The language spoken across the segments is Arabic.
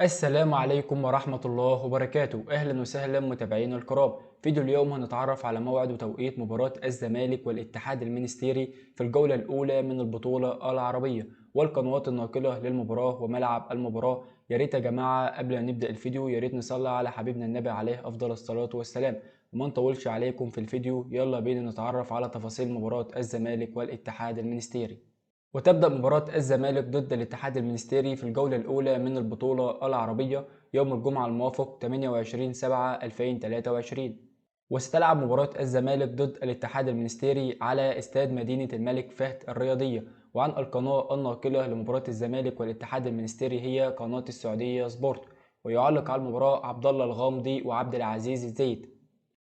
السلام عليكم ورحمة الله وبركاته. أهلا وسهلا متابعينا الكرام. فيديو اليوم هنتعرف على موعد وتوقيت مباراة الزمالك والاتحاد المنستيري في الجولة الأولى من البطولة العربية والقنوات الناقلة للمباراة وملعب المباراة. يا ريت يا جماعة قبل ما نبدأ الفيديو يا ريت نصلي على حبيبنا النبي عليه أفضل الصلاة والسلام وما نطولش عليكم في الفيديو. يلا بينا نتعرف على تفاصيل مباراة الزمالك والاتحاد المنستيري. وتبدأ مباراة الزمالك ضد الاتحاد المنستيري في الجولة الأولى من البطولة العربية يوم الجمعة الموافق 28/7/2023. وستلعب مباراة الزمالك ضد الاتحاد المنستيري على استاد مدينة الملك فهد الرياضية. وعن القناة الناقلة لمباراة الزمالك والاتحاد المنستيري هي قناة السعودية سبورت. ويعلق على المباراة عبد الله الغامدي وعبد العزيز الزيد.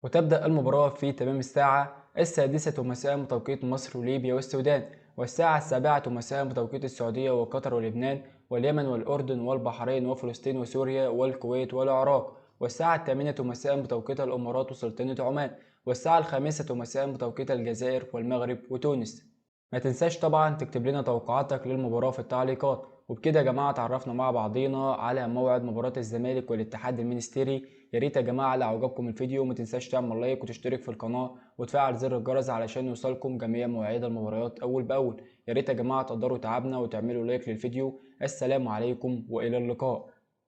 وتبدأ المباراة في تمام الساعة 6 مساء بتوقيت مصر وليبيا والسودان، والساعة 7 مساء بتوقيت السعودية وقطر ولبنان واليمن والأردن والبحرين وفلسطين وسوريا والكويت والعراق، والساعة 8 مساء بتوقيت الإمارات وسلطنة عمان، والساعة 5 مساء بتوقيت الجزائر والمغرب وتونس. ما تنساش طبعا تكتب لنا توقعاتك للمباراة في التعليقات. وبكده يا جماعة اتعرفنا مع بعضينا على موعد مباراة الزمالك والاتحاد المنستيري. يا ريت يا جماعة لو عجبكم الفيديو ما تنساش تعمل لايك وتشترك في القناة وتفعل زر الجرس علشان يوصلكم جميع مواعيد المباريات أول بأول. يا ريت يا جماعة تقدروا تعبنا وتعملوا لايك للفيديو. السلام عليكم وإلى اللقاء.